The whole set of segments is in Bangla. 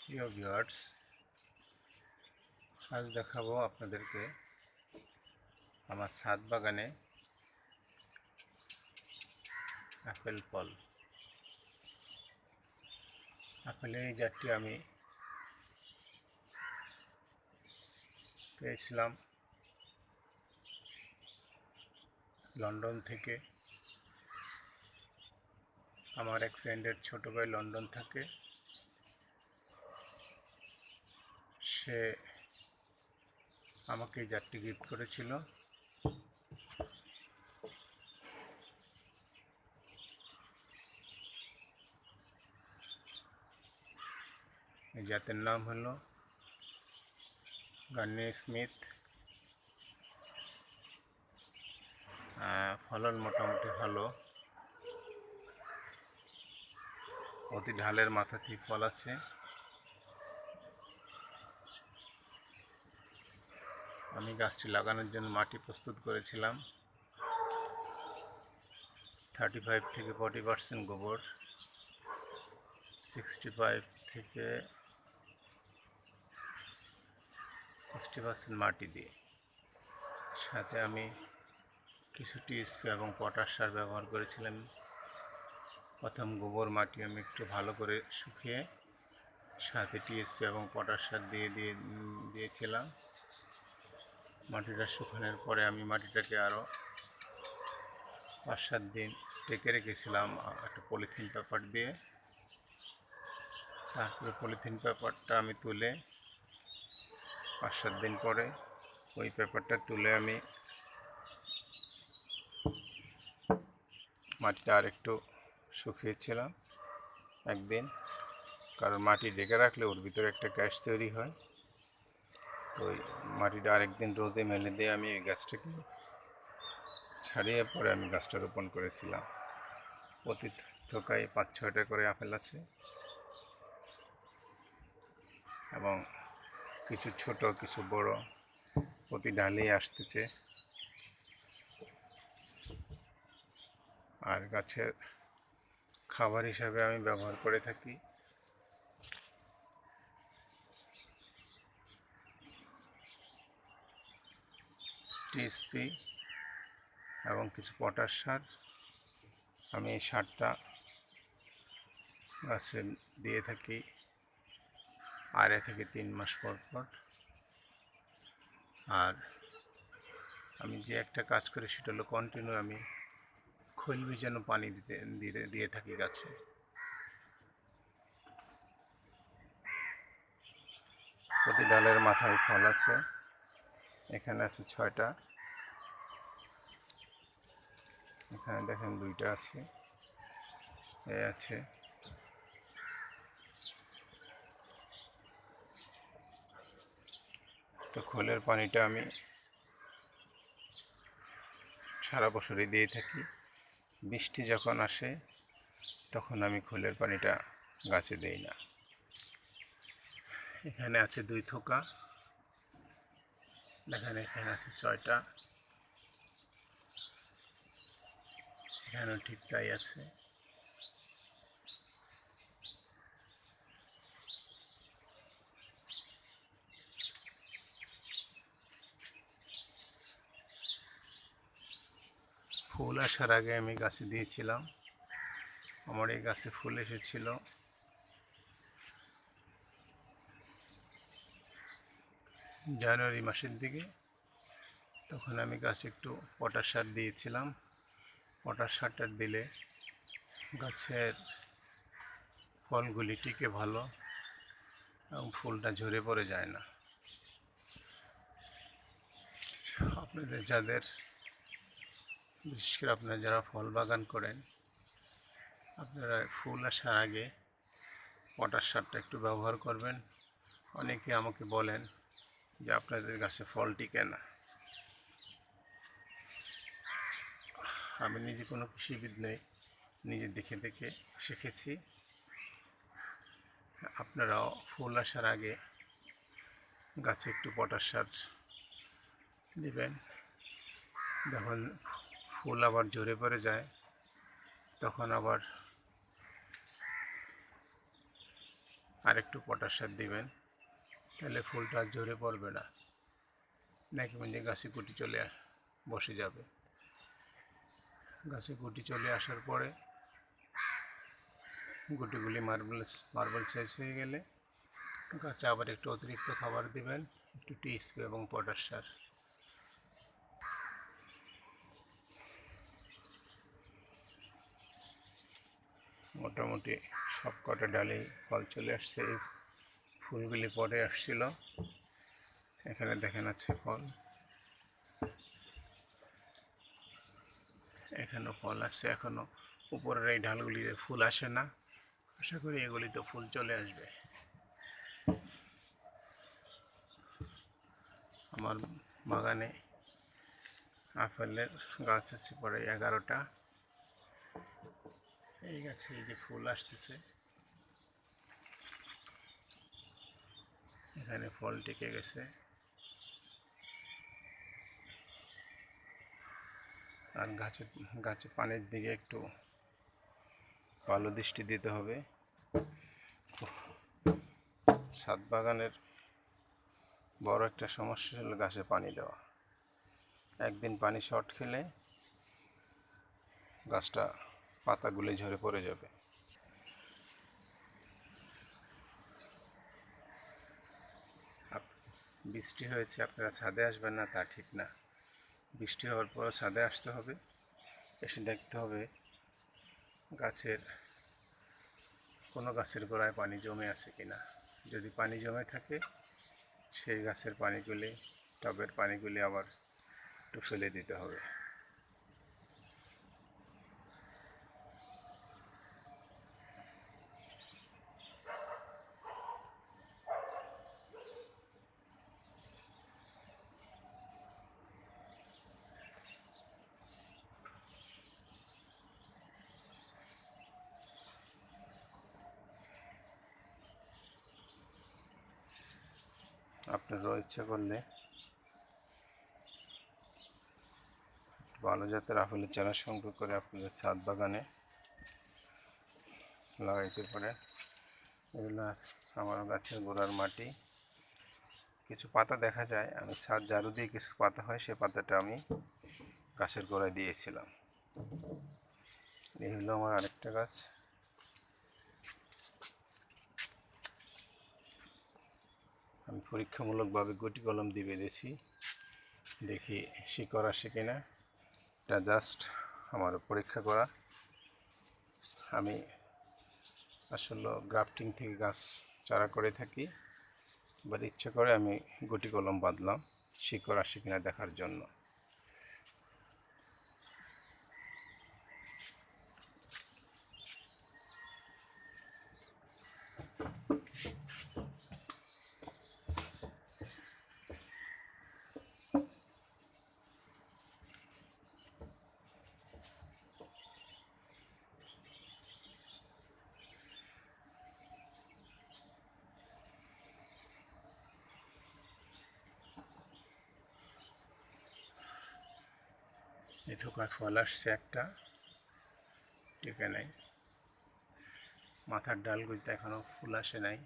প্রিয় ভিউয়ার্স, আজ দেখাবো আপনাদেরকে আমার ছাদ বাগানে আপেল ফল। আপেলের এই জাতটি আমি পেয়েছিলাম লন্ডন থেকে। আমার এক ফ্রেন্ডের ছোট ভাই লন্ডন থাকে, সে আমাকে এই জাতটি গিফট করেছিল। এই জাতের নাম হলো গার্নি স্মিথ। ফলন মোটামুটি ভালো, অতি ঢালের মাথাতেই ফল আছে। আমি গাছটি লাগানোর জন্য মাটি প্রস্তুত করেছিলাম 35 থেকে 40% গোবর, 65 থেকে 60% মাটি দিয়ে, সাথে আমি কিছু টিএসপি এবং পটাশ সার ব্যবহার করেছিলাম। প্রথম গোবর মাটি আমি একটু ভালো করে শুকিয়ে সাথে টিএসপি এবং পটাশ সার দিয়েছিলাম। মাটিটা শুকানোর পরে আমি মাটিটাকে আরও 5-7 দিন ঢেকে রেখেছিলাম একটা পলিথিন পেপার দিয়ে। তারপরে পলিথিন পেপারটা আমি তুলে 5-7 দিন পরে ওই পেপারটা তুলে আমি মাটিটা আর একটু শুকিয়েছিলাম একদিন, কারণ মাটি ঢেকে রাখলে ওর ভিতরে একটা গ্যাস তৈরি হয়। তো ওই মাটিটা আরেকদিন রোদে মেলে দিয়ে আমি এই গাছটাকে ছাড়িয়ে পরে আমি গাছটা রোপণ করেছিলাম। প্রতি থোকায় 5-6টা করে আপেল আছে এবং কিছু ছোট কিছু বড়, প্রতি ডালেই আসতেছে। আর গাছের খাবার হিসাবে আমি ব্যবহার করে থাকি টিএসপি এবং কিছু পটাশ সার। আমি এই সারটা গাছে দিয়ে থাকি 2.5 থেকে 3 মাস পর পর। আর আমি যে একটা কাজ করি সেটা হলো কন্টিনিউ আমি খৈল ভিজানো পানি দিয়ে থাকি গাছে। প্রতি ডালের মাথায় ফল আছে, এখানে আছে 6টা, এখানে দেখেন 2টা আছে, এই আছে। তো খোলের পানিটা আমি সারা বছরই দিয়ে থাকি। বৃষ্টি যখন আসে তখন আমি খোলের পানিটা গাছে দেই না। এখানে আছে 2 থোকা, দেখেন এখানে আছে 6টা, এখানেও ঠিক তাই আছে। ফুল আসার আগে আমি গাছে দিয়েছিলাম। আমার এই গাছে ফুল এসেছিল জানুয়ারি মাসের দিকে, তখন আমি গাছে একটু পটাশ সার দিয়েছিলাম। পটাশ সারটা দিলে গাছের ফলগুলি টিকে ভালো এবং ফুলটা ঝরে পড়ে যায় না। আপনাদের যাদের, বিশেষ করে আপনারা যারা ফল বাগান করেন, আপনারা ফুল আসার আগে পটাশ সারটা একটু ব্যবহার করবেন। অনেকে আমাকে বলেন যে আপনাদের গাছে ফল টিকে না। আমি নিজে কোনো কৃষিবিদ নই, নিজে দেখে দেখে শিখেছি। আপনারাও ফুল আসার আগে গাছে একটু পটাশ সার দেবেন। যখন ফুল আবার ঝরে পড়ে যায় তখন আবার আর একটু পটাশ সার দিবেন, তাহলে ফুলটা আর ঝরে পড়বে না, নাকি মানে গাছে গুটি চলে বসে যাবে। গাছে গুটি চলে আসার পরে গুটিগুলি মার্বেল সাইজ হয়ে গেলে গাছে আবার একটু অতিরিক্ত খাবার দিবেন, একটু টিএসপি এবং পটাশ সার। মোটামুটি সব কটা ডালেই ফল চলে আসছে। এই ফুলগুলি পরে আসছিল, এখানে দেখেন আছে ফল, এখানেও ফল আসছে। এখনো উপরের এই ঢালগুলিতে ফুল আসে না, আশা করি এগুলিতে ফুল চলে আসবে। আমার বাগানে আপেলের গাছ আছে পরে 11টা। এই গাছে এই যে ফুল আসতেছে, এখানে ফল টিকে গেছে। আর গাছে পানির দিকে একটু ভালো দৃষ্টি দিতে হবে। ছাদ বাগানের বড় একটা সমস্যা হলো গাছে পানি দেওয়া। একদিন পানি শর্ট খেলে গাছটা পাতাগুলো ঝরে পড়ে যাবে। বৃষ্টি হয়েছে আপনারা ছাদে আসবেন না তা ঠিক না, বৃষ্টি হওয়ার পর ছাদে আসতে হবে, এসে দেখতে হবে গাছের কোনো গাছের গোড়ায় পানি জমে আছে কিনা। যদি পানি জমে থাকে সেই গাছের পানিগুলি, টবের পানিগুলি আবার একটু ফেলে দিতে হবে। আপনারাও ইচ্ছা করলে ভালো জাতের আপেলের চারা সংগ্রহ করে আপনাদের ছাদ বাগানে লাগাইতে পারেন। এগুলো আমার গাছের গোড়ার মাটি, কিছু পাতা দেখা যায়, আমি ছাদ ঝাড়ু দিয়ে কিছু পাতা হয় সে পাতাটা আমি গাছের গোড়ায় দিয়েছিলাম। এই হলো আমার আরেকটা গাছ। আমি পরীক্ষামূলকভাবে গুটি কলম দিয়ে বেঁধেছি, দেখি শিকড় আসে কিনা, এটা জাস্ট আমার পরীক্ষা করা। আমি আসলে গ্রাফটিং থেকে গাছ চারা করে থাকি, এবার ইচ্ছা করে আমি গুটি কলম বাঁধলাম শিকড় আসে কিনা দেখার জন্য। এই থোকায় ফল আসছে একটা, টিকে নাই, মাথার ডালগুলিতে এখনও ফুল আসে নাই,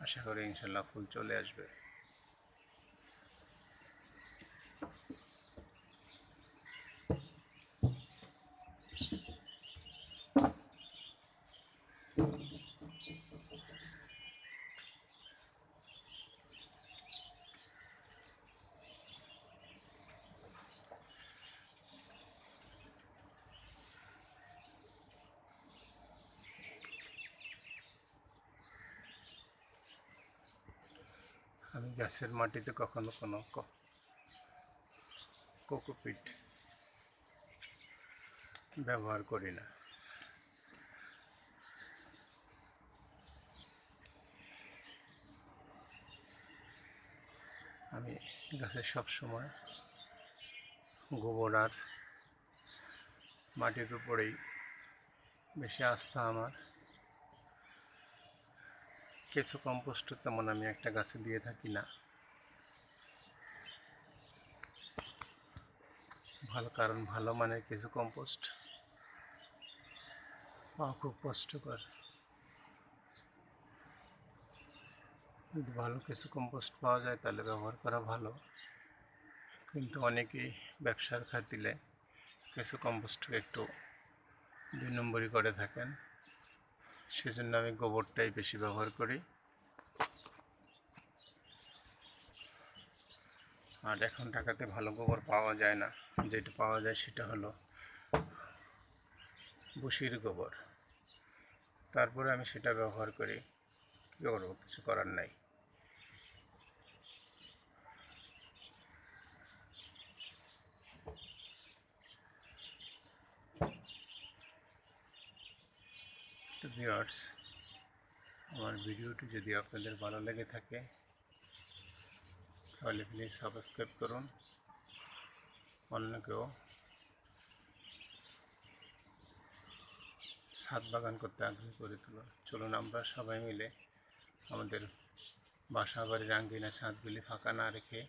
আশা করি ইনশাল্লাহ ফুল চলে আসবে। আমি গাছের মাটিতে কখনো কোনো কোকোপিট ব্যবহার করি না। আমি গাছের সব সময় গোবর আর মাটির উপরেই বেশি আস্থা আমার। কিছু কম্পোস্ট তেমন আমি একটা গাছে দিয়ে থাকি না, কারণ ভালো মানের কিছু কম্পোস্ট পাওয়া খুব কষ্টকর। যদি ভালো কিছু কম্পোস্ট পাওয়া যায় তাহলে ব্যবহার করা ভালো, কিন্তু অনেকেই ব্যবসার খাতিরে কিছু কম্পোস্টকে একটু 2 নম্বরই করে থাকেন। সেজন্য আমি গোবরটাই বেশি ব্যবহার করি। আর এখন ঢাকাতে ভালো গোবর পাওয়া যায় না, যেটা পাওয়া যায় সেটা হলো ভুসির গোবর। তারপরে আমি সেটা ব্যবহার করি, কী করবো, কিছু করার নাই। তো ভিউয়ার্স, আমার ভিডিওটি যদি আপনাদের ভালো লেগে থাকে তাহলে প্লিজ সাবস্ক্রাইব করুন, অন্যকেও ছাদ বাগান করতে আগ্রহী করে তুলুন। চলুন আমরা সবাই মিলে আমাদের বাসা বাড়ির আঙ্গিনা ছাদগুলি ফাঁকা না রেখে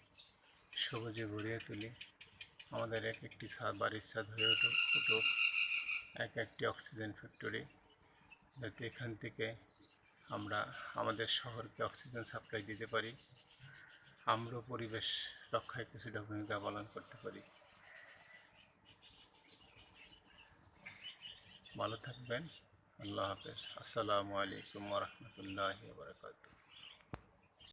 সবুজে ভরিয়ে তুলি। আমাদের এক একটি ছাদ, বাড়ির ছাদ হয়ে উঠুক এক একটি অক্সিজেন ফ্যাক্টরি, যাতে এখান থেকে আমরা আমাদের শহরকে অক্সিজেন সাপ্লাই দিতে পারি, আমরাও পরিবেশ রক্ষায় কিছুটা ভূমিকা পালন করতে পারি। ভালো থাকবেন। আল্লাহ হাফেজ। আসসালামু আলাইকুম ওয়া রাহমাতুল্লাহি ওয়া বারাকাতুহু।